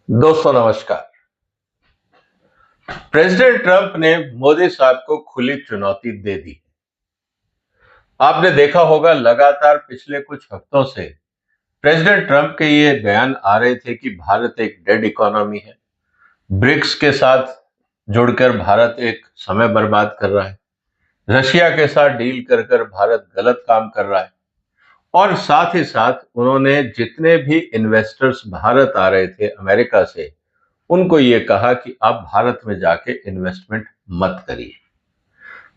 दोस्तों नमस्कार। President Trump ने मोदी साहब को खुली चुनौती दे दी। आपने देखा होगा लगातार पिछले कुछ हफ्तों से प्रेसिडेंट ट्रंप के ये बयान आ रहे थे कि भारत एक डेड इकोनॉमी है। ब्रिक्स के साथ जुड़कर भारत एक समय बर्बाद कर रहा है। रशिया के साथ डील कर कर भारत गलत काम कर रहा है। और साथ ही साथ उन्होंने जितने भी इन्वेस्टर्स भारत आ रहे थे अमेरिका से, उनको ये कहा कि आप भारत में जाके इन्वेस्टमेंट मत करिए।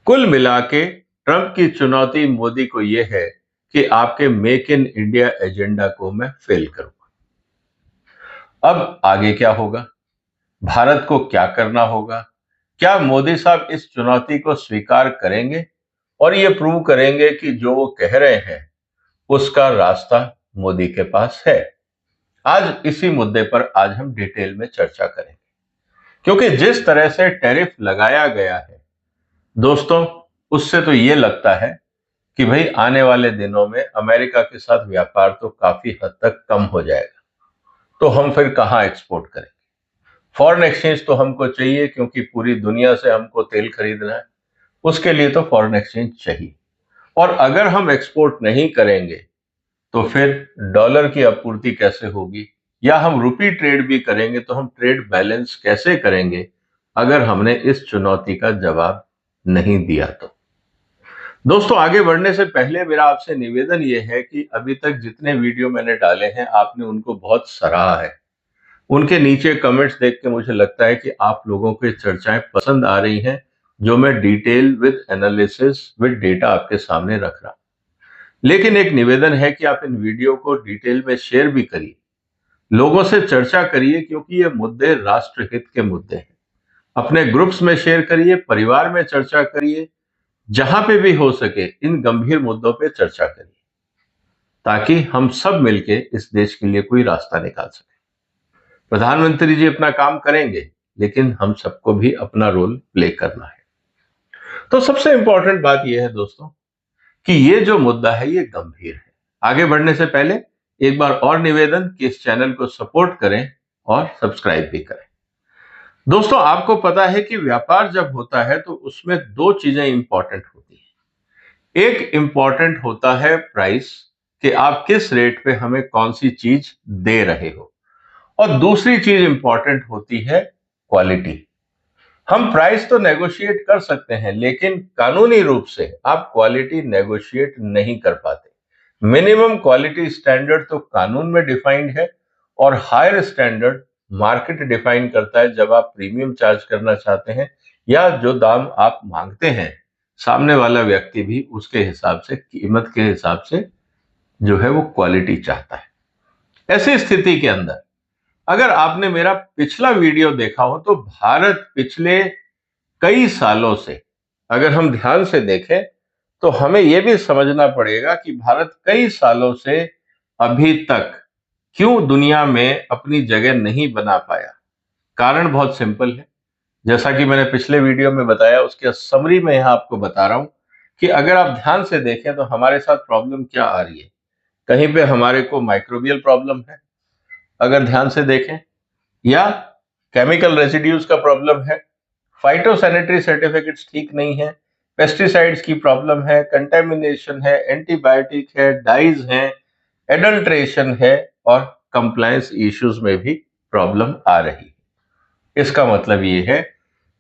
कुल मिला के ट्रंप की चुनौती मोदी को यह है कि आपके मेक इन इंडिया एजेंडा को मैं फेल करूंगा। अब आगे क्या होगा? भारत को क्या करना होगा? क्या मोदी साहब इस चुनौती को स्वीकार करेंगे और ये प्रूव करेंगे कि जो वो कह रहे हैं उसका रास्ता मोदी के पास है? आज इसी मुद्दे पर आज हम डिटेल में चर्चा करेंगे, क्योंकि जिस तरह से टैरिफ लगाया गया है दोस्तों, उससे तो ये लगता है कि भाई आने वाले दिनों में अमेरिका के साथ व्यापार तो काफी हद तक कम हो जाएगा। तो हम फिर कहां एक्सपोर्ट करेंगे? फॉरेन एक्सचेंज तो हमको चाहिए, क्योंकि पूरी दुनिया से हमको तेल खरीदना है। उसके लिए तो फॉरेन एक्सचेंज चाहिए। और अगर हम एक्सपोर्ट नहीं करेंगे तो फिर डॉलर की आपूर्ति कैसे होगी? या हम रुपी ट्रेड भी करेंगे तो हम ट्रेड बैलेंस कैसे करेंगे अगर हमने इस चुनौती का जवाब नहीं दिया तो? दोस्तों आगे बढ़ने से पहले मेरा आपसे निवेदन यह है कि अभी तक जितने वीडियो मैंने डाले हैं आपने उनको बहुत सराहा है। उनके नीचे कमेंट्स देख के मुझे लगता है कि आप लोगों को ये चर्चाएं पसंद आ रही हैं, जो मैं detail with analysis with data आपके सामने रख रहा हूं। लेकिन एक निवेदन है कि आप इन वीडियो को डिटेल में शेयर भी करिए, लोगों से चर्चा करिए, क्योंकि ये मुद्दे राष्ट्रहित के मुद्दे हैं। अपने ग्रुप्स में शेयर करिए, परिवार में चर्चा करिए, जहां पे भी हो सके इन गंभीर मुद्दों पे चर्चा करिए, ताकि हम सब मिलके इस देश के लिए कोई रास्ता निकाल सके। प्रधानमंत्री जी अपना काम करेंगे, लेकिन हम सबको भी अपना रोल प्ले करना है। तो सबसे इंपॉर्टेंट बात यह है दोस्तों कि ये जो मुद्दा है ये गंभीर है। आगे बढ़ने से पहले एक बार और निवेदन कि इस चैनल को सपोर्ट करें और सब्सक्राइब भी करें। दोस्तों आपको पता है कि व्यापार जब होता है तो उसमें दो चीजें इंपॉर्टेंट होती हैं। एक इंपॉर्टेंट होता है प्राइस, कि आप किस रेट पे हमें कौन सी चीज दे रहे हो, और दूसरी चीज इंपॉर्टेंट होती है क्वालिटी। हम प्राइस तो नेगोशिएट कर सकते हैं, लेकिन कानूनी रूप से आप क्वालिटी नेगोशिएट नहीं कर पाते। मिनिमम क्वालिटी स्टैंडर्ड तो कानून में डिफाइंड है, और हायर स्टैंडर्ड मार्केट डिफाइन करता है। जब आप प्रीमियम चार्ज करना चाहते हैं या जो दाम आप मांगते हैं, सामने वाला व्यक्ति भी उसके हिसाब से, कीमत के हिसाब से जो है वो क्वालिटी चाहता है। ऐसी स्थिति के अंदर अगर आपने मेरा पिछला वीडियो देखा हो तो भारत पिछले कई सालों से, अगर हम ध्यान से देखें तो हमें यह भी समझना पड़ेगा कि भारत कई सालों से अभी तक क्यों दुनिया में अपनी जगह नहीं बना पाया। कारण बहुत सिंपल है। जैसा कि मैंने पिछले वीडियो में बताया, उसके समरी में यहां आपको बता रहा हूं कि अगर आप ध्यान से देखें तो हमारे साथ प्रॉब्लम क्या आ रही है। कहीं पे हमारे को माइक्रोबियल प्रॉब्लम है अगर ध्यान से देखें, या केमिकल रेसिड्यूज का प्रॉब्लम है, फाइटोसैनिटरी सर्टिफिकेट्स ठीक नहीं है, पेस्टिसाइड्स की प्रॉब्लम है, कंटेमिनेशन है, एंटीबायोटिक है, डाइज है, एडल्ट्रेशन है, और कंप्लायंस इश्यूज में भी प्रॉब्लम आ रही है। इसका मतलब ये है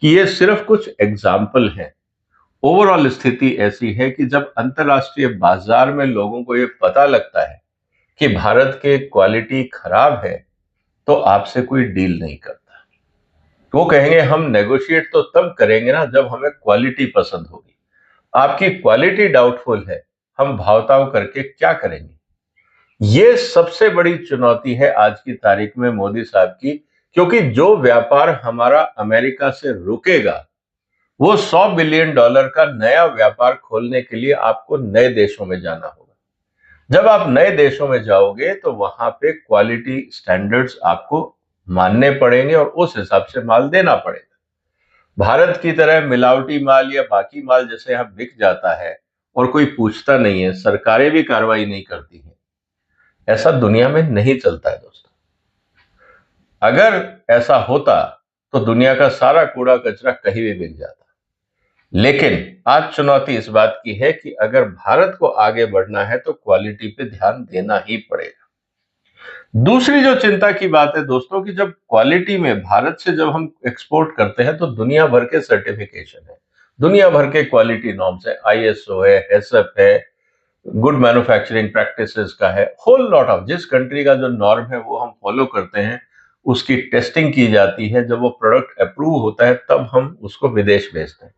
कि ये सिर्फ कुछ एग्जाम्पल है। ओवरऑल स्थिति ऐसी है कि जब अंतरराष्ट्रीय बाजार में लोगों को ये पता लगता है कि भारत के क्वालिटी खराब है, तो आपसे कोई डील नहीं करता। वो कहेंगे हम नेगोशिएट तो तब करेंगे ना जब हमें क्वालिटी पसंद होगी। आपकी क्वालिटी डाउटफुल है, हम भावताव करके क्या करेंगे? ये सबसे बड़ी चुनौती है आज की तारीख में मोदी साहब की, क्योंकि जो व्यापार हमारा अमेरिका से रुकेगा, वो $100 बिलियन का नया व्यापार खोलने के लिए आपको नए देशों में जाना होगा। जब आप नए देशों में जाओगे तो वहां पे क्वालिटी स्टैंडर्ड्स आपको मानने पड़ेंगे और उस हिसाब से माल देना पड़ेगा। भारत की तरह मिलावटी माल या बाकी माल जैसे यहां बिक जाता है और कोई पूछता नहीं है, सरकारें भी कार्रवाई नहीं करती हैं, ऐसा दुनिया में नहीं चलता है दोस्तों। अगर ऐसा होता तो दुनिया का सारा कूड़ा कचरा कहीं भी बिक जाता। लेकिन आज चुनौती इस बात की है कि अगर भारत को आगे बढ़ना है तो क्वालिटी पे ध्यान देना ही पड़ेगा। दूसरी जो चिंता की बात है दोस्तों कि जब क्वालिटी में भारत से जब हम एक्सपोर्ट करते हैं तो दुनिया भर के सर्टिफिकेशन है, दुनिया भर के क्वालिटी नॉर्म्स है, आईएसओ है, एसएफ है, गुड मैन्युफैक्चरिंग प्रैक्टिसेस का है, होल लॉट ऑफ जिस कंट्री का जो नॉर्म है वो हम फॉलो करते हैं, उसकी टेस्टिंग की जाती है। जब वो प्रोडक्ट अप्रूव होता है तब हम उसको विदेश भेजते हैं,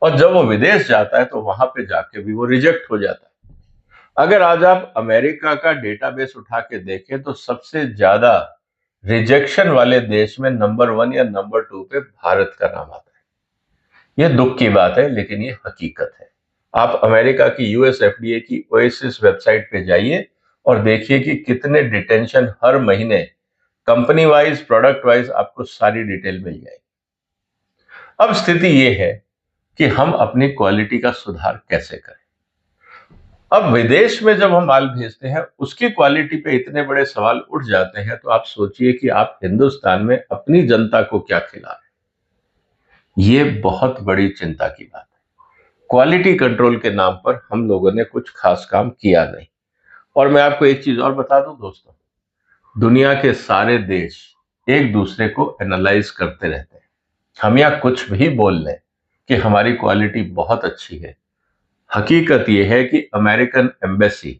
और जब वो विदेश जाता है तो वहां पे जाके भी वो रिजेक्ट हो जाता है। अगर आज आप अमेरिका का डेटाबेस उठा के देखें तो सबसे ज्यादा रिजेक्शन वाले देश में नंबर 1 या नंबर 2 पे भारत का नाम आता है। यह दुख की बात है लेकिन ये हकीकत है। आप अमेरिका की यूएस एफडीए की ओएसिस वेबसाइट पे जाइए और देखिए कि कितने डिटेंशन हर महीने, कंपनी वाइज, प्रोडक्ट वाइज आपको सारी डिटेल मिल जाएगी। अब स्थिति यह है कि हम अपनी क्वालिटी का सुधार कैसे करें। अब विदेश में जब हम माल भेजते हैं उसकी क्वालिटी पे इतने बड़े सवाल उठ जाते हैं तो आप सोचिए कि आप हिंदुस्तान में अपनी जनता को क्या खिला रहे हैं। ये बहुत बड़ी चिंता की बात है। क्वालिटी कंट्रोल के नाम पर हम लोगों ने कुछ खास काम किया नहीं। और मैं आपको एक चीज और बता दूं दोस्तों, दुनिया के सारे देश एक दूसरे को एनालाइज करते रहते हैं। हम यहाँ कुछ भी बोल लें कि हमारी क्वालिटी बहुत अच्छी है, हकीकत यह है कि अमेरिकन एम्बेसी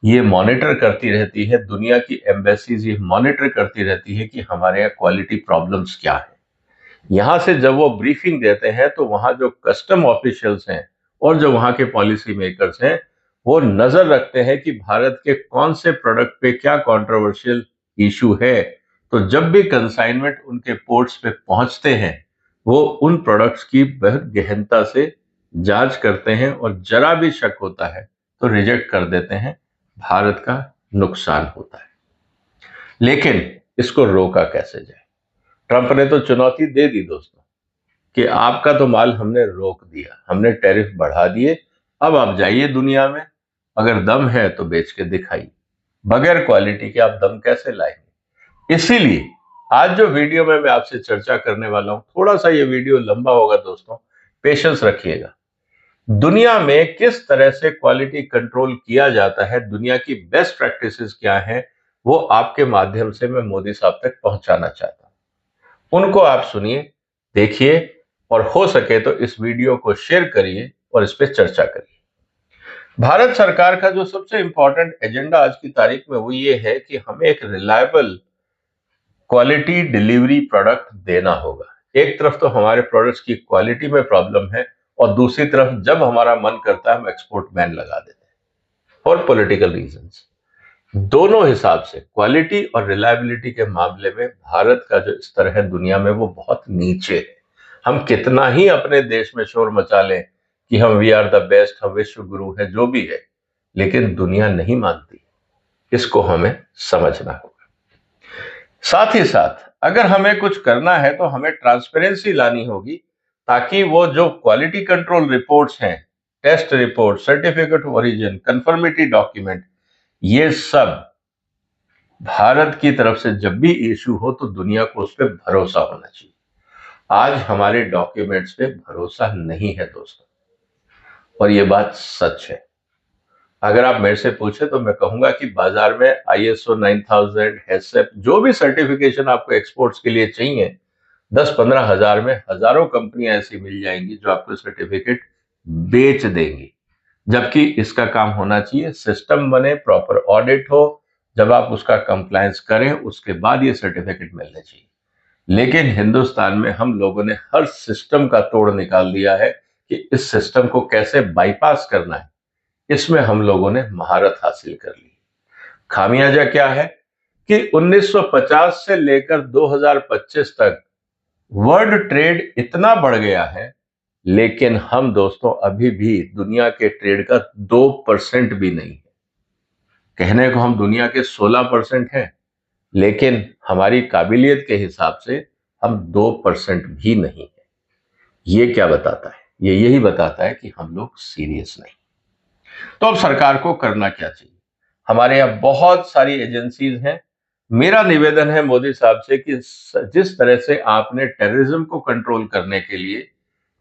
ये मॉनिटर करती रहती है, दुनिया की एम्बेसीज ये मॉनिटर करती रहती है कि हमारे यहाँ क्वालिटी प्रॉब्लम्स क्या है। यहां से जब वो ब्रीफिंग देते हैं तो वहां जो कस्टम ऑफिशियल्स हैं और जो वहां के पॉलिसी मेकर्स हैं वो नजर रखते हैं कि भारत के कौन से प्रोडक्ट पे क्या कंट्रोवर्शियल इशू है। तो जब भी कंसाइनमेंट उनके पोर्ट्स पे पहुंचते हैं वो उन प्रोडक्ट्स की बहुत गहनता से जांच करते हैं और जरा भी शक होता है तो रिजेक्ट कर देते हैं। भारत का नुकसान होता है। लेकिन इसको रोका कैसे जाए? ट्रंप ने तो चुनौती दे दी दोस्तों कि आपका तो माल हमने रोक दिया, हमने टैरिफ बढ़ा दिए, अब आप जाइए दुनिया में, अगर दम है तो बेच के दिखाइए। बगैर क्वालिटी के आप दम कैसे लाएंगे? इसीलिए आज जो वीडियो में मैं आपसे चर्चा करने वाला हूं, थोड़ा सा ये वीडियो लंबा होगा दोस्तों, पेशेंस रखिएगा। दुनिया में किस तरह से क्वालिटी कंट्रोल किया जाता है, दुनिया की बेस्ट प्रैक्टिसेस क्या हैं, वो आपके माध्यम से मैं मोदी साहब तक पहुंचाना चाहता हूं। उनको आप सुनिए, देखिए और हो सके तो इस वीडियो को शेयर करिए और इस पर चर्चा करिए। भारत सरकार का जो सबसे इंपॉर्टेंट एजेंडा आज की तारीख में वो ये है कि हमें एक रिलायबल क्वालिटी डिलीवरी प्रोडक्ट देना होगा। एक तरफ तो हमारे प्रोडक्ट्स की क्वालिटी में प्रॉब्लम है और दूसरी तरफ जब हमारा मन करता है हम एक्सपोर्ट बैन लगा देते हैं फॉर पॉलिटिकल रीजंस। दोनों हिसाब से क्वालिटी और रिलायबिलिटी के मामले में भारत का जो स्तर है दुनिया में वो बहुत नीचे है। हम कितना ही अपने देश में शोर मचा लें कि हम वी आर द बेस्ट, हम विश्व गुरु है, जो भी है, लेकिन दुनिया नहीं मानती। इसको हमें समझना होगा। साथ ही साथ अगर हमें कुछ करना है तो हमें ट्रांसपेरेंसी लानी होगी, ताकि वो जो क्वालिटी कंट्रोल रिपोर्ट्स हैं, test report, certificate of origin, conformity document, ये सब भारत की तरफ से जब भी इशू हो तो दुनिया को उस पर भरोसा होना चाहिए। आज हमारे डॉक्यूमेंट्स पे भरोसा नहीं है दोस्तों, और ये बात सच है। अगर आप मेरे से पूछे तो मैं कहूंगा कि बाजार में आईएसओ 9000, एसएफ, जो भी सर्टिफिकेशन आपको एक्सपोर्ट्स के लिए चाहिए, 10-15 हजार में हजारों कंपनियां ऐसी मिल जाएंगी जो आपको सर्टिफिकेट बेच देंगी। जबकि इसका काम होना चाहिए, सिस्टम बने, प्रॉपर ऑडिट हो, जब आप उसका कंप्लायंस करें उसके बाद ये सर्टिफिकेट मिलने चाहिए। लेकिन हिंदुस्तान में हम लोगों ने हर सिस्टम का तोड़ निकाल दिया है कि इस सिस्टम को कैसे बाईपास करना है, इसमें हम लोगों ने महारत हासिल कर ली। खामियाजा क्या है कि 1950 से लेकर 2025 तक वर्ल्ड ट्रेड इतना बढ़ गया है, लेकिन हम दोस्तों अभी भी दुनिया के ट्रेड का 2% भी नहीं है। कहने को हम दुनिया के 16% हैं, लेकिन हमारी काबिलियत के हिसाब से हम 2% भी नहीं है। ये क्या बताता है? ये यही बताता है कि हम लोग सीरियस नहीं। तो अब सरकार को करना क्या चाहिए? हमारे यहाँ बहुत सारी एजेंसीज हैं, मेरा निवेदन है मोदी साहब से कि जिस तरह से आपने टेररिज्म को कंट्रोल करने के लिए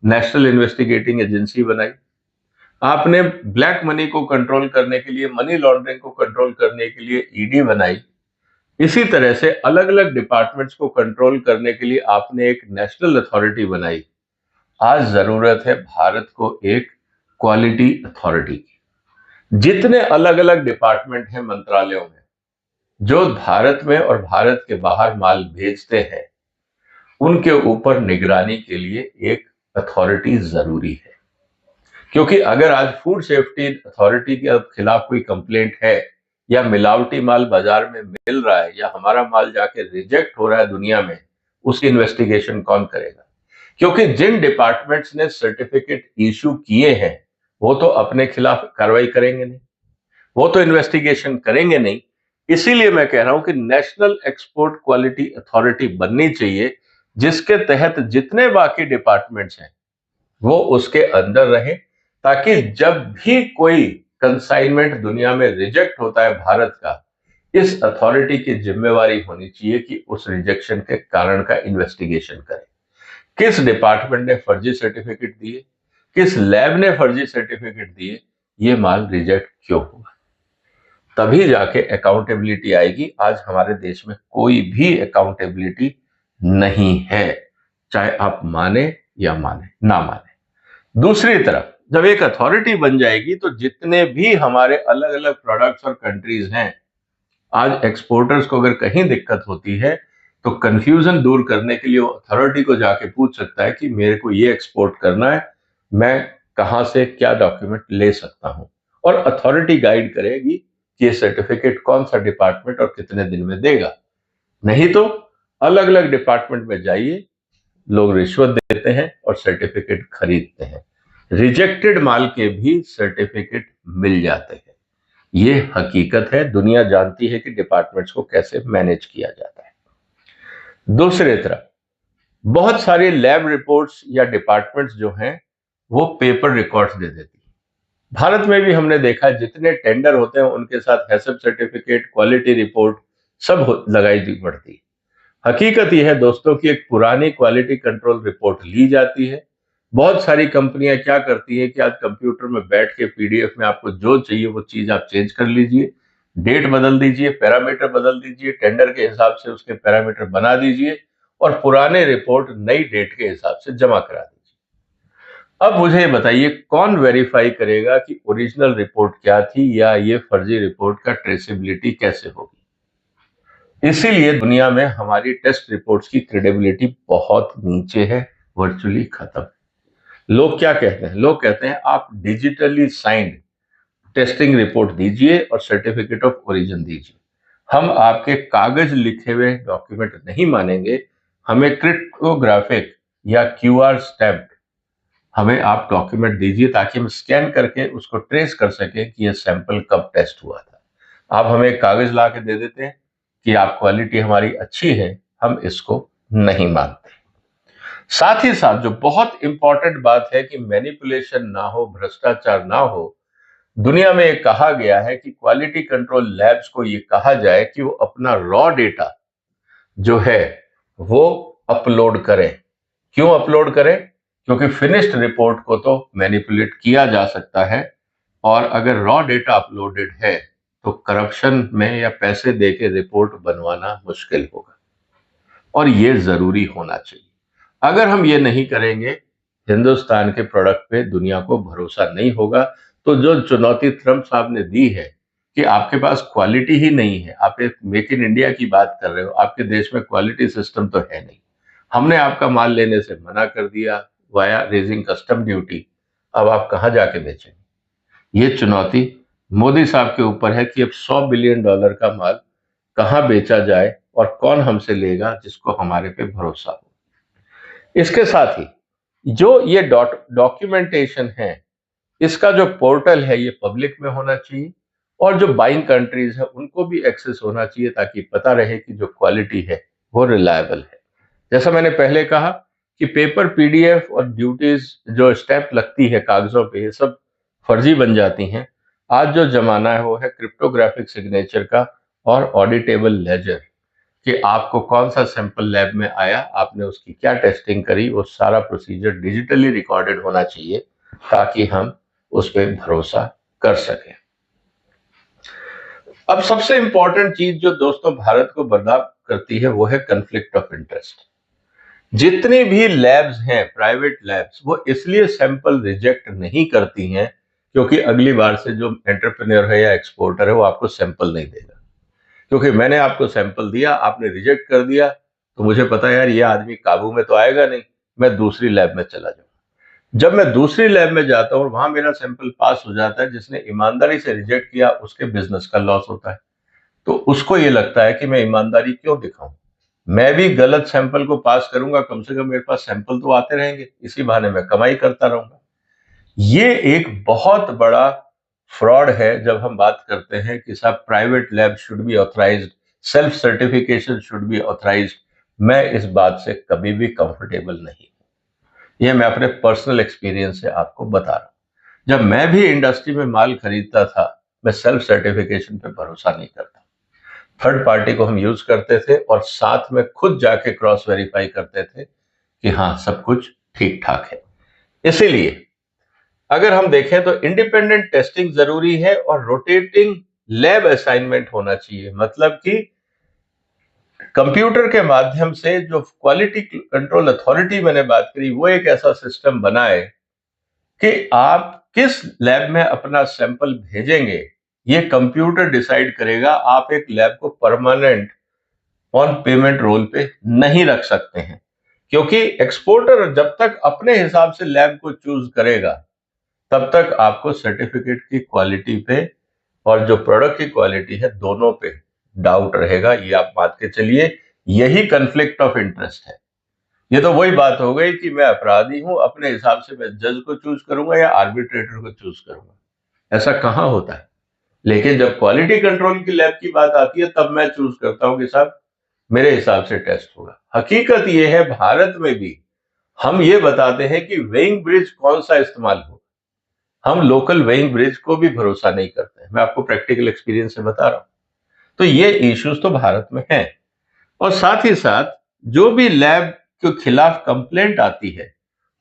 नेशनल इन्वेस्टिगेटिंग एजेंसी बनाई, आपने ब्लैक मनी को कंट्रोल करने के लिए, मनी लॉन्ड्रिंग को कंट्रोल करने के लिए ईडी बनाई, इसी तरह से अलग अलग डिपार्टमेंट्स को कंट्रोल करने के लिए आपने एक नेशनल अथॉरिटी बनाई। आज जरूरत है भारत को एक क्वालिटी अथॉरिटी की। जितने अलग अलग डिपार्टमेंट हैं मंत्रालयों में जो भारत में और भारत के बाहर माल भेजते हैं, उनके ऊपर निगरानी के लिए एक अथॉरिटी जरूरी है। क्योंकि अगर आज फूड सेफ्टी अथॉरिटी के खिलाफ कोई कंप्लेंट है, या मिलावटी माल बाजार में मिल रहा है, या हमारा माल जाके रिजेक्ट हो रहा है दुनिया में, उसकी इन्वेस्टिगेशन कौन करेगा? क्योंकि जिन डिपार्टमेंट्स ने सर्टिफिकेट इशू किए हैं वो तो अपने खिलाफ कार्रवाई करेंगे नहीं, वो तो इन्वेस्टिगेशन करेंगे नहीं। इसीलिए मैं कह रहा हूं कि नेशनल एक्सपोर्ट क्वालिटी अथॉरिटी बननी चाहिए, जिसके तहत जितने बाकी डिपार्टमेंट्स हैं वो उसके अंदर रहे, ताकि जब भी कोई कंसाइनमेंट दुनिया में रिजेक्ट होता है भारत का, इस अथॉरिटी की जिम्मेवारी होनी चाहिए कि उस रिजेक्शन के कारण का इन्वेस्टिगेशन करे। किस डिपार्टमेंट ने फर्जी सर्टिफिकेट दिए, किस लैब ने फर्जी सर्टिफिकेट दिए, ये माल रिजेक्ट क्यों हुआ, तभी जाके अकाउंटेबिलिटी आएगी। आज हमारे देश में कोई भी अकाउंटेबिलिटी नहीं है, चाहे आप माने या माने ना माने। दूसरी तरफ जब एक अथॉरिटी बन जाएगी तो जितने भी हमारे अलग अलग प्रोडक्ट्स और कंट्रीज हैं, आज एक्सपोर्टर्स को अगर कहीं दिक्कत होती है तो कंफ्यूजन दूर करने के लिए वो अथॉरिटी को जाके पूछ सकता है कि मेरे को ये एक्सपोर्ट करना है, मैं कहां से क्या डॉक्यूमेंट ले सकता हूं, और अथॉरिटी गाइड करेगी कि ये सर्टिफिकेट कौन सा डिपार्टमेंट और कितने दिन में देगा। नहीं तो अलग अलग डिपार्टमेंट में जाइए, लोग रिश्वत देते हैं और सर्टिफिकेट खरीदते हैं, रिजेक्टेड माल के भी सर्टिफिकेट मिल जाते हैं। ये हकीकत है, दुनिया जानती है कि डिपार्टमेंट्स को कैसे मैनेज किया जाता है। दूसरी तरफ बहुत सारी लैब रिपोर्ट्स या डिपार्टमेंट्स जो हैं वो पेपर रिकॉर्ड्स दे देती है। भारत में भी हमने देखा जितने टेंडर होते हैं उनके साथ हैसब सर्टिफिकेट, क्वालिटी रिपोर्ट सब लगाई पड़ती है। हकीकत यह है दोस्तों कि एक पुरानी क्वालिटी कंट्रोल रिपोर्ट ली जाती है। बहुत सारी कंपनियां क्या करती है कि आज कंप्यूटर में बैठ के पीडीएफ में आपको जो चाहिए वो चीज आप चेंज कर लीजिए, डेट बदल दीजिए, पैरामीटर बदल दीजिए, टेंडर के हिसाब से उसके पैरामीटर बना दीजिए और पुराने रिपोर्ट नई डेट के हिसाब से जमा करा दीजिए। अब मुझे बताइए कौन वेरीफाई करेगा कि ओरिजिनल रिपोर्ट क्या थी या ये फर्जी रिपोर्ट का ट्रेसेबिलिटी कैसे होगी? इसीलिए दुनिया में हमारी टेस्ट रिपोर्ट्स की क्रेडिबिलिटी बहुत नीचे है, वर्चुअली खत्म। लोग क्या कहते हैं? लोग कहते हैं आप डिजिटली साइंड टेस्टिंग रिपोर्ट दीजिए और सर्टिफिकेट ऑफ ओरिजिन दीजिए। हम आपके कागज लिखे हुए डॉक्यूमेंट नहीं मानेंगे, हमें क्रिप्टोग्राफिक या क्यूआर स्टैम्प हमें आप डॉक्यूमेंट दीजिए ताकि हम स्कैन करके उसको ट्रेस कर सकें कि यह सैंपल कब टेस्ट हुआ था। आप हमें कागज ला के दे देते हैं कि आप क्वालिटी हमारी अच्छी है, हम इसको नहीं मानते। साथ ही साथ जो बहुत इंपॉर्टेंट बात है कि मैनिपुलेशन ना हो, भ्रष्टाचार ना हो। दुनिया में एक कहा गया है कि क्वालिटी कंट्रोल लैब्स को ये कहा जाए कि वो अपना रॉ डेटा जो है वो अपलोड करें। क्यों अपलोड करें? क्योंकि फिनिश्ड रिपोर्ट को तो मैनिपुलेट किया जा सकता है, और अगर रॉ डेटा अपलोडेड है तो करप्शन में या पैसे देके रिपोर्ट बनवाना मुश्किल होगा, और ये जरूरी होना चाहिए। अगर हम ये नहीं करेंगे, हिंदुस्तान के प्रोडक्ट पे दुनिया को भरोसा नहीं होगा। तो जो चुनौती ट्रंप साहब ने दी है कि आपके पास क्वालिटी ही नहीं है, आप एक मेक इन इंडिया की बात कर रहे हो, आपके देश में क्वालिटी सिस्टम तो है नहीं, हमने आपका माल लेने से मना कर दिया वाया रेजिंग कस्टम ड्यूटी, अब आप कहां जाके बेचेंगे? ये चुनौती मोदी साहब के ऊपर है कि अब $100 बिलियन का माल कहां बेचा जाए और कौन हमसे लेगा जिसको हमारे पे भरोसा हो। इसके साथ ही जो ये डॉक्यूमेंटेशन है, इसका जो पोर्टल है ये पब्लिक में होना चाहिए, और जो बाइंग कंट्रीज है उनको भी एक्सेस होना चाहिए ताकि पता रहे कि जो क्वालिटी है वो रिलायबल है। जैसा मैंने पहले कहा कि पेपर पीडीएफ और ड्यूटीज जो स्टैंप लगती है कागजों पे, ये सब फर्जी बन जाती हैं। आज जो जमाना है वो है क्रिप्टोग्राफिक सिग्नेचर का और ऑडिटेबल लेजर। कि आपको कौन सा सैंपल लैब में आया, आपने उसकी क्या टेस्टिंग करी, वो सारा प्रोसीजर डिजिटली रिकॉर्डेड होना चाहिए ताकि हम उस पर भरोसा कर सकें। अब सबसे इंपॉर्टेंट चीज जो दोस्तों भारत को बदनाम करती है वो है कन्फ्लिक्ट ऑफ इंटरेस्ट। जितनी भी लैब्स हैं, प्राइवेट लैब्स, वो इसलिए सैंपल रिजेक्ट नहीं करती हैं क्योंकि अगली बार से जो एंटरप्रेन्योर है या एक्सपोर्टर है वो आपको सैंपल नहीं देगा। क्योंकि मैंने आपको सैंपल दिया, आपने रिजेक्ट कर दिया, तो मुझे पता है यार ये आदमी काबू में तो आएगा नहीं, मैं दूसरी लैब में चला जाऊँ। जब मैं दूसरी लैब में जाता हूँ और वहां मेरा सैंपल पास हो जाता है, जिसने ईमानदारी से रिजेक्ट किया उसके बिजनेस का लॉस होता है। तो उसको ये लगता है कि मैं ईमानदारी क्यों दिखाऊं, मैं भी गलत सैंपल को पास करूंगा, कम से कम मेरे पास सैंपल तो आते रहेंगे, इसी बहाने मैं कमाई करता रहूंगा। ये एक बहुत बड़ा फ्रॉड है जब हम बात करते हैं कि साहब private lab should be authorised, self certification should be authorised. मैं इस बात से कभी भी कंफर्टेबल नहीं। ये मैं अपने पर्सनल एक्सपीरियंस से आपको बता रहा हूं। जब मैं भी इंडस्ट्री में माल खरीदता था, मैं सेल्फ सर्टिफिकेशन पे भरोसा नहीं करता। थर्ड पार्टी को हम यूज करते थे और साथ में खुद जाके क्रॉस वेरीफाई करते थे कि हाँ सब कुछ ठीक ठाक है। इसीलिए अगर हम देखें तो इंडिपेंडेंट टेस्टिंग जरूरी है और रोटेटिंग लैब असाइनमेंट होना चाहिए। मतलब कि कंप्यूटर के माध्यम से जो क्वालिटी कंट्रोल अथॉरिटी मैंने बात करी, वो एक ऐसा सिस्टम बनाए कि आप किस लैब में अपना सैंपल भेजेंगे ये कंप्यूटर डिसाइड करेगा। आप एक लैब को परमानेंट ऑन पेमेंट रोल पे नहीं रख सकते हैं, क्योंकि एक्सपोर्टर जब तक अपने हिसाब से लैब को चूज करेगा तब तक आपको सर्टिफिकेट की क्वालिटी पे और जो प्रोडक्ट की क्वालिटी है दोनों पे डाउट रहेगा। ये आप मान के चलिए, यही कन्फ्लिक्ट ऑफ इंटरेस्ट है। ये तो वही बात हो गई कि मैं अपराधी हूं, अपने हिसाब से मैं जज को चूज करूंगा या आर्बिट्रेटर को चूज करूंगा। ऐसा कहां होता है। लेकिन जब क्वालिटी कंट्रोल की लैब की बात आती है तब मैं चूज करता हूं कि साहब मेरे हिसाब से टेस्ट होगा। हकीकत यह है भारत में भी हम ये बताते हैं कि वेइंग ब्रिज कौन सा इस्तेमाल हो, हम लोकल वेइंग ब्रिज को भी भरोसा नहीं करते हैं। मैं आपको प्रैक्टिकल एक्सपीरियंस से बता रहा हूं। तो ये इश्यूज तो भारत में हैं। और साथ ही साथ जो भी लैब के खिलाफ कंप्लेंट आती है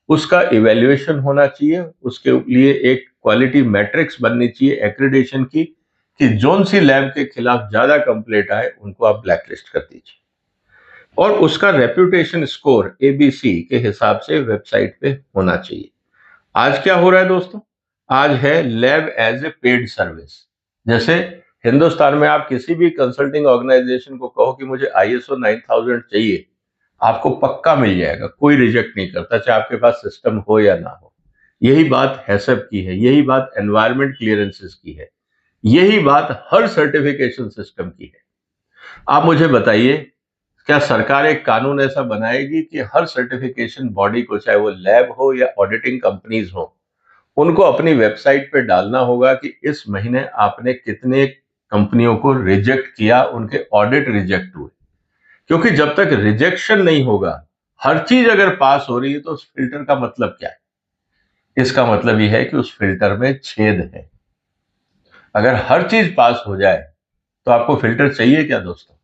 उसका इवैल्यूएशन होना चाहिए, उसके लिए एक क्वालिटी मैट्रिक्स बननी चाहिए एक्रीडेशन की, कि जोन सी लैब के खिलाफ ज्यादा कंप्लेंट आए उनको आप ब्लैकलिस्ट कर दीजिए और उसका रेप्यूटेशन स्कोर एबीसी के हिसाब से वेबसाइट पे होना चाहिए। आज क्या हो रहा है दोस्तों, आज है lab as a paid service. जैसे हिंदुस्तान में आप किसी भी कंसल्टिंग ऑर्गेनाइजेशन को कहो कि मुझे आईएसओ 9000 चाहिए, आपको पक्का मिल जाएगा, कोई रिजेक्ट नहीं करता, चाहे आपके पास सिस्टम हो या ना हो। यही बात हैसब की है, यही बात एनवायरमेंट क्लियरेंसेस की है, यही बात हर सर्टिफिकेशन सिस्टम की है। आप मुझे बताइए, क्या सरकार एक कानून ऐसा बनाएगी कि हर सर्टिफिकेशन बॉडी को, चाहे वो लैब हो या ऑडिटिंग कंपनीज हो, उनको अपनी वेबसाइट पे डालना होगा कि इस महीने आपने कितने कंपनियों को रिजेक्ट किया, उनके ऑडिट रिजेक्ट हुए। क्योंकि जब तक रिजेक्शन नहीं होगा, हर चीज अगर पास हो रही है तो उस फिल्टर का मतलब क्या है। इसका मतलब यह है कि उस फिल्टर में छेद है। अगर हर चीज पास हो जाए तो आपको फिल्टर चाहिए क्या दोस्तों,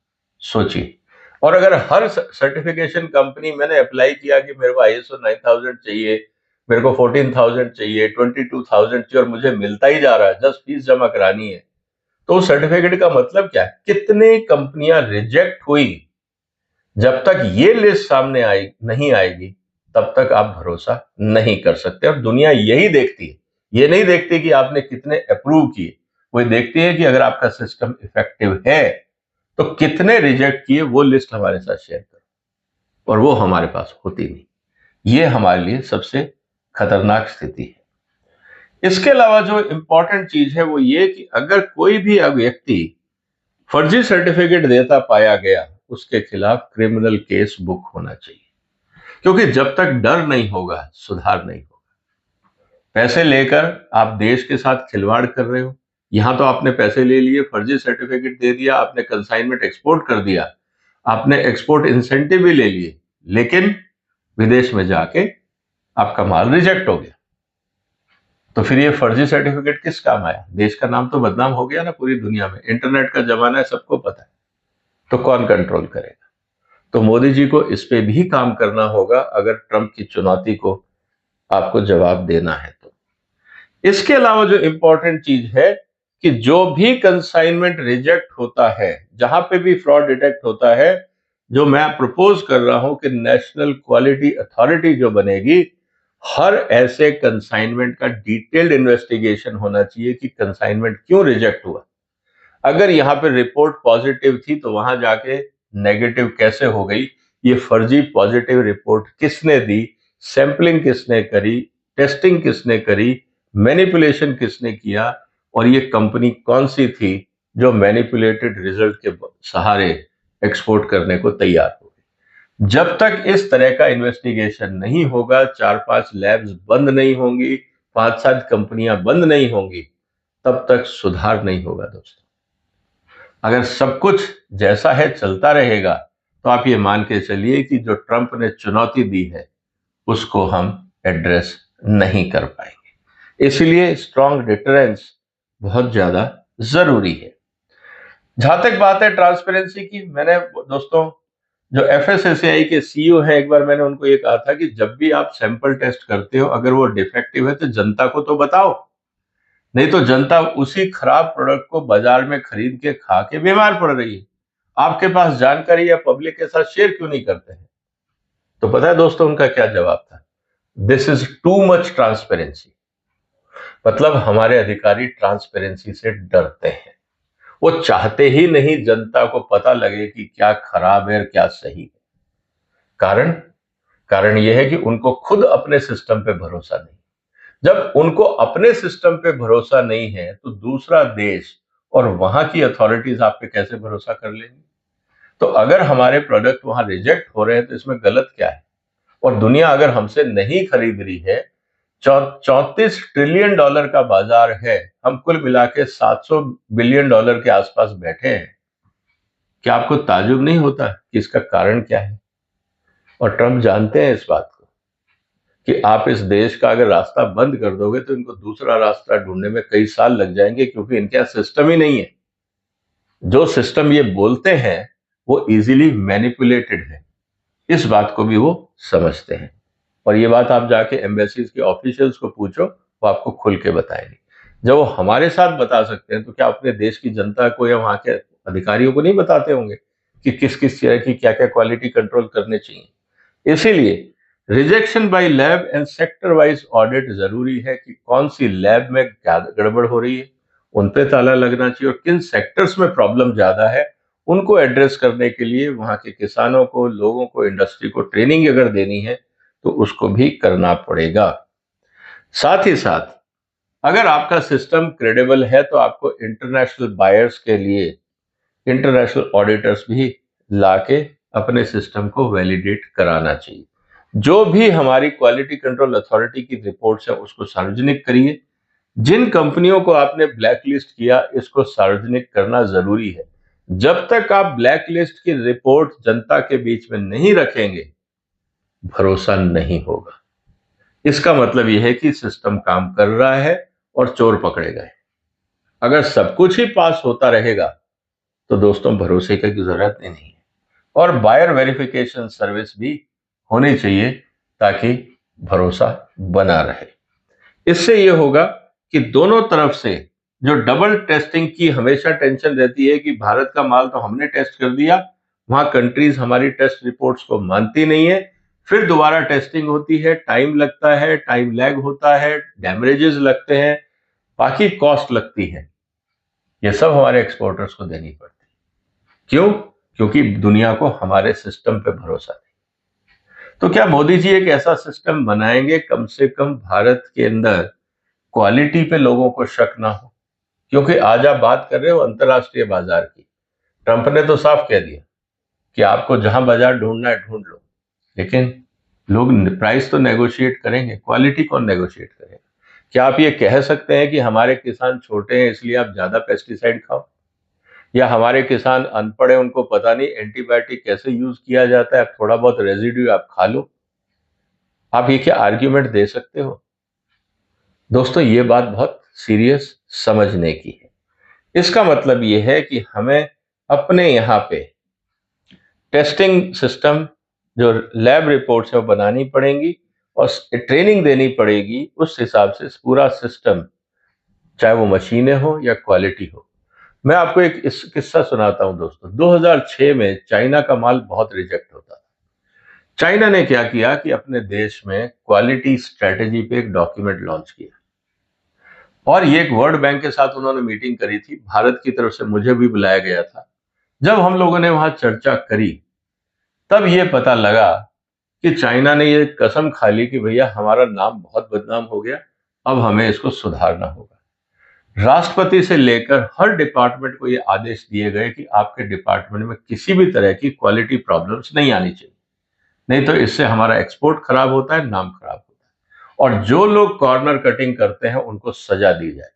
सोचिए। और अगर हर सर्टिफिकेशन कंपनी, मैंने अप्लाई किया कि मेरे को आईएसओ 9000 चाहिए, मेरे को 14000 चाहिए, 22000 चाहिए और मुझे मिलता ही जा रहा है, जस्ट फीस जमा करानी है, तो उस सर्टिफिकेट का मतलब क्या है, कितने कंपनियां रिजेक्ट हुई। जब तक ये लिस्ट सामने नहीं आएगी तब तक आप भरोसा नहीं कर सकते। और दुनिया यही देखती है, ये नहीं देखती कि आपने कितने अप्रूव किए, वो देखती है कि अगर आपका सिस्टम इफेक्टिव है तो कितने रिजेक्ट किए वो लिस्ट हमारे साथ शेयर करो। और वो हमारे पास होती नहीं। ये हमारे लिए सबसे खतरनाक स्थिति है। इसके अलावा जो इंपॉर्टेंट चीज है वो ये कि अगर कोई भी व्यक्ति फर्जी सर्टिफिकेट देता पाया गया, उसके खिलाफ क्रिमिनल केस बुक होना चाहिए। क्योंकि जब तक डर नहीं होगा सुधार नहीं होगा। पैसे लेकर आप देश के साथ खिलवाड़ कर रहे हो। यहां तो आपने पैसे ले लिए, फर्जी सर्टिफिकेट दे दिया, आपने कंसाइनमेंट एक्सपोर्ट कर दिया, आपने एक्सपोर्ट इंसेंटिव भी ले लिए, लेकिन विदेश में जाके आपका माल रिजेक्ट हो गया। तो फिर ये फर्जी सर्टिफिकेट किस काम आया, देश का नाम तो बदनाम हो गया ना पूरी दुनिया में। इंटरनेट का जमाना है, सबको पता है। तो कौन कंट्रोल करेगा? तो मोदी जी को इस पे भी काम करना होगा अगर ट्रंप की चुनौती को आपको जवाब देना है तो। इसके अलावा जो इंपॉर्टेंट चीज है कि जो भी कंसाइनमेंट रिजेक्ट होता है, जहां पे भी फ्रॉड डिटेक्ट होता है, जो मैं प्रपोज कर रहा हूं कि नेशनल क्वालिटी अथॉरिटी जो बनेगी, हर ऐसे कंसाइनमेंट का डिटेल्ड इन्वेस्टिगेशन होना चाहिए कि कंसाइनमेंट क्यों रिजेक्ट हुआ। अगर यहाँ पे रिपोर्ट पॉजिटिव थी तो वहां जाके नेगेटिव कैसे हो गई, ये फर्जी पॉजिटिव रिपोर्ट किसने दी, सैंपलिंग किसने करी, टेस्टिंग किसने करी, मैनिपुलेशन किसने किया, और ये कंपनी कौन सी थी जो मैनिपुलेटेड रिजल्ट के सहारे एक्सपोर्ट करने को तैयार हो गई। जब तक इस तरह का इन्वेस्टिगेशन नहीं होगा, 4-5 लैब्स बंद नहीं होंगी, 5-7 कंपनियां बंद नहीं होंगी, तब तक सुधार नहीं होगा दोस्तों। अगर सब कुछ जैसा है चलता रहेगा तो आप ये मान के चलिए कि जो ट्रंप ने चुनौती दी है उसको हम एड्रेस नहीं कर पाएंगे। इसलिए स्ट्रांग डिटरेंस बहुत ज्यादा जरूरी है। जहां तक बात है ट्रांसपेरेंसी की, मैंने दोस्तों जो एफएसएसएआई के सीईओ हैं, एक बार मैंने उनको ये कहा था कि जब भी आप सैंपल टेस्ट करते हो, अगर वो डिफेक्टिव है तो जनता को तो बताओ, नहीं तो जनता उसी खराब प्रोडक्ट को बाजार में खरीद के खा के बीमार पड़ रही है। आपके पास जानकारी या पब्लिक के साथ शेयर क्यों नहीं करते हैं? तो पता है दोस्तों उनका क्या जवाब था? This is too much transparency. मतलब हमारे अधिकारी ट्रांसपेरेंसी से डरते हैं। वो चाहते ही नहीं जनता को पता लगे कि क्या खराब है और क्या सही है। कारण कारण यह है कि उनको खुद अपने सिस्टम पे भरोसा नहीं। जब उनको अपने सिस्टम पे भरोसा नहीं है तो दूसरा देश और वहां की अथॉरिटीज आप पे कैसे भरोसा कर लेंगी? तो अगर हमारे प्रोडक्ट वहां रिजेक्ट हो रहे हैं तो इसमें गलत क्या है? और दुनिया अगर हमसे नहीं खरीद रही है, 34 ट्रिलियन डॉलर का बाजार है, हम कुल मिला के 700 बिलियन डॉलर के आसपास बैठे हैं, क्या आपको ताजुब नहीं होता कि इसका कारण क्या है? और ट्रंप जानते हैं इस बात को कि आप इस देश का अगर रास्ता बंद कर दोगे तो इनको दूसरा रास्ता ढूंढने में कई साल लग जाएंगे, क्योंकि इनके यहाँ सिस्टम ही नहीं है। जो सिस्टम ये बोलते हैं वो इजीली मैनिपुलेटेड है, इस बात को भी वो समझते हैं। और ये बात आप जाके एम्बेसीज के ऑफिशियल्स को पूछो, वो आपको खुल के बताएंगे। जब वो हमारे साथ बता सकते हैं तो क्या अपने देश की जनता को या वहां के अधिकारियों को नहीं बताते होंगे कि किस किस तरह की क्या क्या क्वालिटी कंट्रोल करने चाहिए? इसीलिए rejection by lab and sector wise audit जरूरी है कि कौन सी लैब में क्या गड़बड़ हो रही है, उन पे ताला लगना चाहिए, और किन सेक्टर्स में प्रॉब्लम ज्यादा है उनको एड्रेस करने के लिए वहां के किसानों को, लोगों को, इंडस्ट्री को ट्रेनिंग अगर देनी है तो उसको भी करना पड़ेगा। साथ ही साथ अगर आपका सिस्टम क्रेडिबल है तो आपको इंटरनेशनल बायर्स के लिए इंटरनेशनल ऑडिटर्स भी लाके अपने सिस्टम को वैलिडेट कराना चाहिए। जो भी हमारी क्वालिटी कंट्रोल अथॉरिटी की रिपोर्ट्स है उसको सार्वजनिक करिए। जिन कंपनियों को आपने ब्लैक लिस्ट किया, इसको सार्वजनिक करना जरूरी है। जब तक आप ब्लैक लिस्ट की रिपोर्ट जनता के बीच में नहीं रखेंगे, भरोसा नहीं होगा। इसका मतलब यह है कि सिस्टम काम कर रहा है और चोर पकड़े गए। अगर सब कुछ ही पास होता रहेगा तो दोस्तों भरोसे की जरूरत ही नहीं है। और बायर वेरिफिकेशन सर्विस भी होनी चाहिए ताकि भरोसा बना रहे। इससे यह होगा कि दोनों तरफ से जो डबल टेस्टिंग की हमेशा टेंशन रहती है कि भारत का माल तो हमने टेस्ट कर दिया, वहां कंट्रीज हमारी टेस्ट रिपोर्ट्स को मानती नहीं है, फिर दोबारा टेस्टिंग होती है, टाइम लगता है, टाइम लैग होता है, डैमेजेस लगते हैं, बाकी कॉस्ट लगती है, ये सब हमारे एक्सपोर्टर्स को देनी पड़ती है। क्यों? क्योंकि दुनिया को हमारे सिस्टम पे भरोसा नहीं। तो क्या मोदी जी एक ऐसा सिस्टम बनाएंगे कम से कम भारत के अंदर क्वालिटी पे लोगों को शक ना हो? क्योंकि आज आप बात कर रहे हो अंतरराष्ट्रीय बाजार की। ट्रंप ने तो साफ कह दिया कि आपको जहां बाजार ढूंढना है ढूंढ लो, लेकिन लोग प्राइस तो नेगोशिएट करेंगे, क्वालिटी कौन नेगोशिएट करेगा? क्या आप ये कह सकते हैं कि हमारे किसान छोटे हैं इसलिए आप ज्यादा पेस्टिसाइड खाओ, या हमारे किसान अनपढ़ हैं उनको पता नहीं एंटीबायोटिक कैसे यूज किया जाता है, थोड़ा बहुत रेजिड्यू आप खा लो? आप ये क्या आर्ग्यूमेंट दे सकते हो? दोस्तों ये बात बहुत सीरियस समझने की है। इसका मतलब यह है कि हमें अपने यहाँ पे टेस्टिंग सिस्टम, जो लैब रिपोर्ट्स है वो बनानी पड़ेंगी और ट्रेनिंग देनी पड़ेगी उस हिसाब से पूरा सिस्टम, चाहे वो मशीनें हो या क्वालिटी हो। मैं आपको एक इस किस्सा सुनाता हूं दोस्तों। 2006 में चाइना का माल बहुत रिजेक्ट होता था। चाइना ने क्या किया कि अपने देश में क्वालिटी स्ट्रेटेजी पे एक डॉक्यूमेंट लॉन्च किया और ये एक वर्ल्ड बैंक के साथ उन्होंने मीटिंग करी थी। भारत की तरफ से मुझे भी बुलाया गया था। जब हम लोगों ने वहां चर्चा करी तब ये पता लगा कि चाइना ने ये कसम खा ली कि भैया हमारा नाम बहुत बदनाम हो गया, अब हमें इसको सुधारना होगा। राष्ट्रपति से लेकर हर डिपार्टमेंट को ये आदेश दिए गए कि आपके डिपार्टमेंट में किसी भी तरह की क्वालिटी प्रॉब्लम्स नहीं आनी चाहिए, नहीं तो इससे हमारा एक्सपोर्ट खराब होता है, नाम खराब होता है, और जो लोग कॉर्नर कटिंग करते हैं उनको सजा दी जाए।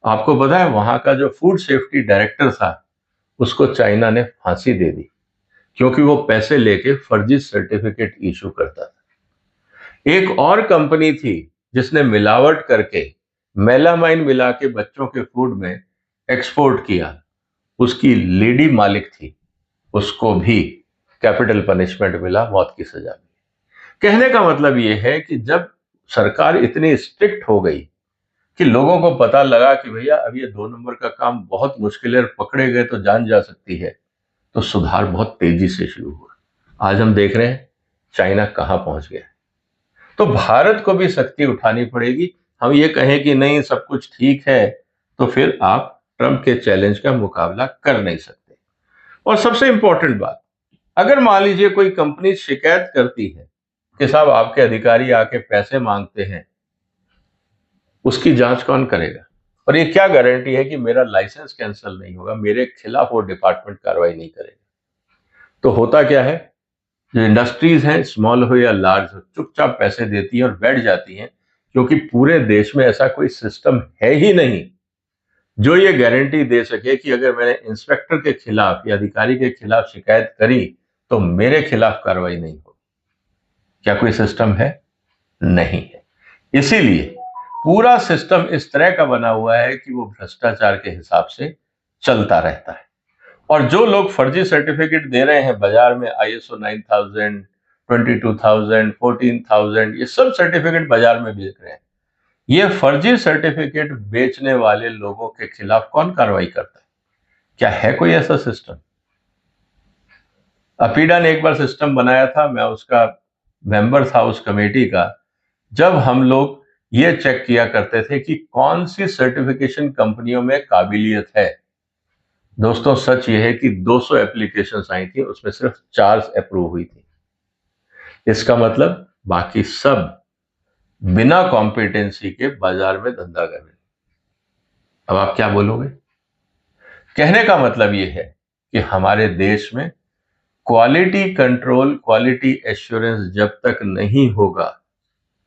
आपको पता है वहां का जो फूड सेफ्टी डायरेक्टर था उसको चाइना ने फांसी दे दी, क्योंकि वो पैसे लेके फर्जी सर्टिफिकेट इशू करता था। एक और कंपनी थी जिसने मिलावट करके मेलामाइन मिला के बच्चों के फूड में एक्सपोर्ट किया, उसकी लेडी मालिक थी, उसको भी कैपिटल पनिशमेंट मिला, मौत की सजा मिली। कहने का मतलब यह है कि जब सरकार इतनी स्ट्रिक्ट हो गई कि लोगों को पता लगा कि भैया अब ये 2 नंबर का काम बहुत मुश्किल है, पकड़े गए तो जान जा सकती है, तो सुधार बहुत तेजी से शुरू हुआ। आज हम देख रहे हैं चाइना कहां पहुंच गया। तो भारत को भी सख्ती उठानी पड़ेगी। हम ये कहें कि नहीं सब कुछ ठीक है तो फिर आप ट्रंप के चैलेंज का मुकाबला कर नहीं सकते। और सबसे इंपॉर्टेंट बात, अगर मान लीजिए कोई कंपनी शिकायत करती है कि साहब आपके अधिकारी आके पैसे मांगते हैं, उसकी जांच कौन करेगा? और ये क्या गारंटी है कि मेरा लाइसेंस कैंसिल नहीं होगा, मेरे खिलाफ वो डिपार्टमेंट कार्रवाई नहीं करेगा? तो होता क्या है, जो इंडस्ट्रीज हैं स्मॉल हो या लार्ज हो, चुपचाप पैसे देती हैं और बैठ जाती हैं, क्योंकि पूरे देश में ऐसा कोई सिस्टम है ही नहीं जो ये गारंटी दे सके कि अगर मैंने इंस्पेक्टर के खिलाफ या अधिकारी के खिलाफ शिकायत करी तो मेरे खिलाफ कार्रवाई नहीं होगी। क्या कोई सिस्टम है? नहीं है। इसीलिए पूरा सिस्टम इस तरह का बना हुआ है कि वो भ्रष्टाचार के हिसाब से चलता रहता है। और जो लोग फर्जी सर्टिफिकेट दे रहे हैं बाजार में, ISO 9000, 22,000, 14,000, ये सब सर्टिफिकेट बाजार में बेच रहे हैं। ये फर्जी सर्टिफिकेट बेचने वाले लोगों के खिलाफ कौन कार्रवाई करता है? क्या है कोई ऐसा सिस्टम? अपीडा ने एक बार सिस्टम बनाया था, मैं उसका मेंबर था उस कमेटी का। जब हम लोग ये चेक किया करते थे कि कौन सी सर्टिफिकेशन कंपनियों में काबिलियत है, दोस्तों सच ये है कि 200 एप्लीकेशंस आई थी, उसमें सिर्फ 4 अप्रूव हुई थी। इसका मतलब बाकी सब बिना कॉम्पिटेंसी के बाजार में धंधा कर रहे हैं। अब आप क्या बोलोगे? कहने का मतलब यह है कि हमारे देश में क्वालिटी कंट्रोल, क्वालिटी एश्योरेंस जब तक नहीं होगा,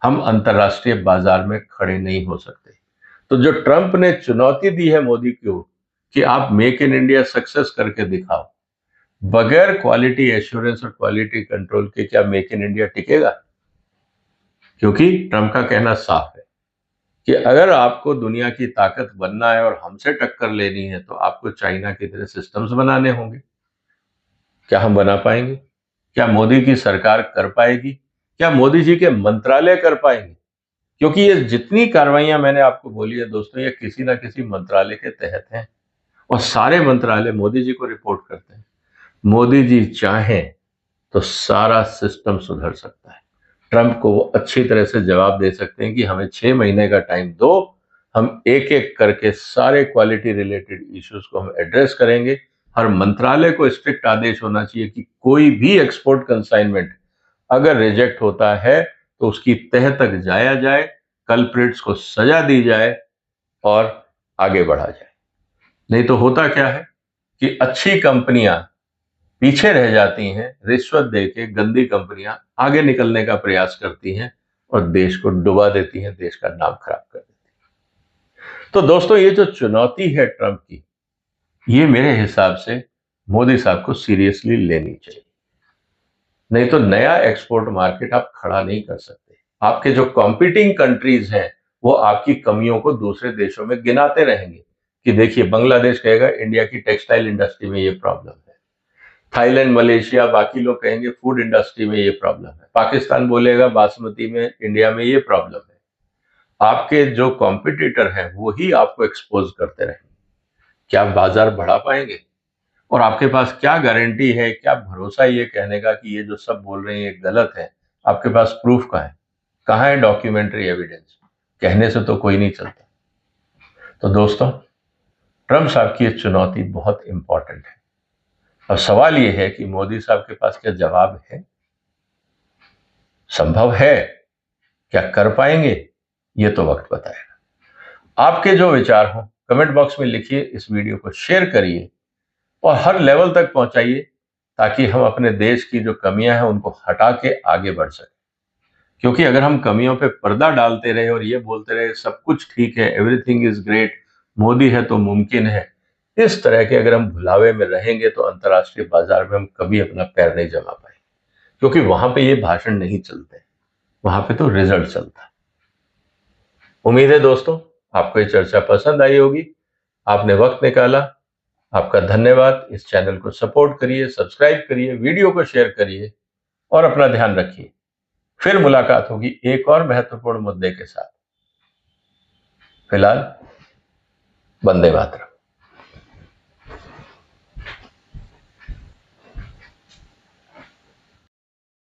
हम अंतर्राष्ट्रीय बाजार में खड़े नहीं हो सकते। तो जो ट्रंप ने चुनौती दी है मोदी को कि आप मेक इन इंडिया सक्सेस करके दिखाओ, बगैर क्वालिटी एश्योरेंस और क्वालिटी कंट्रोल के क्या मेक इन इंडिया टिकेगा? क्योंकि ट्रंप का कहना साफ है कि अगर आपको दुनिया की ताकत बनना है और हमसे टक्कर लेनी है तो आपको चाइना की तरह सिस्टम्स बनाने होंगे। क्या हम बना पाएंगे? क्या मोदी की सरकार कर पाएगी? क्या मोदी जी के मंत्रालय कर पाएंगे? क्योंकि ये जितनी कार्रवाइयां मैंने आपको बोली है दोस्तों, ये किसी ना किसी मंत्रालय के तहत हैं और सारे मंत्रालय मोदी जी को रिपोर्ट करते हैं। मोदी जी चाहें तो सारा सिस्टम सुधर सकता है। ट्रंप को वो अच्छी तरह से जवाब दे सकते हैं कि हमें 6 महीने का टाइम दो, हम एक एक करके सारे क्वालिटी रिलेटेड इश्यूज को हम एड्रेस करेंगे। हर मंत्रालय को स्ट्रिक्ट आदेश होना चाहिए कि कोई भी एक्सपोर्ट कंसाइनमेंट अगर रिजेक्ट होता है तो उसकी तह तक जाया जाए, कल्प्रिट्स को सजा दी जाए और आगे बढ़ा जाए। नहीं तो होता क्या है कि अच्छी कंपनियां पीछे रह जाती हैं, रिश्वत देके गंदी कंपनियां आगे निकलने का प्रयास करती हैं और देश को डुबा देती हैं, देश का नाम खराब कर देती हैं। तो दोस्तों ये जो चुनौती है ट्रंप की, ये मेरे हिसाब से मोदी साहब को सीरियसली लेनी चाहिए। नहीं तो नया एक्सपोर्ट मार्केट आप खड़ा नहीं कर सकते। आपके जो कॉम्पिटिंग कंट्रीज हैं वो आपकी कमियों को दूसरे देशों में गिनाते रहेंगे कि देखिए बांग्लादेश कहेगा इंडिया की टेक्सटाइल इंडस्ट्री में ये प्रॉब्लम है, थाईलैंड, मलेशिया, बाकी लोग कहेंगे फूड इंडस्ट्री में ये प्रॉब्लम है, पाकिस्तान बोलेगा बासमती में, इंडिया में ये प्रॉब्लम है। आपके जो कॉम्पिटिटर हैं वो ही आपको एक्सपोज करते रहेंगे। क्या आप बाजार बढ़ा पाएंगे? और आपके पास क्या गारंटी है, क्या भरोसा ये कहने का कि ये जो सब बोल रहे हैं ये गलत है? आपके पास प्रूफ कहाँ है डॉक्यूमेंट्री एविडेंस? कहने से तो कोई नहीं चलता। तो दोस्तों, ट्रंप साहब की ये चुनौती बहुत इंपॉर्टेंट है। अब सवाल ये है कि मोदी साहब के पास क्या जवाब है? संभव है? क्या कर पाएंगे? ये तो वक्त बताएगा। आपके जो विचार हो कमेंट बॉक्स में लिखिए, इस वीडियो को शेयर करिए और हर लेवल तक पहुंचाइए, ताकि हम अपने देश की जो कमियां हैं उनको हटा के आगे बढ़ सकें। क्योंकि अगर हम कमियों पे पर्दा डालते रहे और ये बोलते रहे सब कुछ ठीक है, एवरीथिंग इज ग्रेट, मोदी है तो मुमकिन है, इस तरह के अगर हम भुलावे में रहेंगे तो अंतर्राष्ट्रीय बाजार में हम कभी अपना पैर नहीं जमा पाएंगे। क्योंकि वहां पे ये भाषण नहीं चलते, वहां पे तो रिजल्ट चलता है। उम्मीद है दोस्तों आपको ये चर्चा पसंद आई होगी। आपने वक्त निकाला, आपका धन्यवाद। इस चैनल को सपोर्ट करिए, सब्सक्राइब करिए, वीडियो को शेयर करिए और अपना ध्यान रखिए। फिर मुलाकात होगी एक और महत्वपूर्ण मुद्दे के साथ। फिलहाल वंदे मातरम।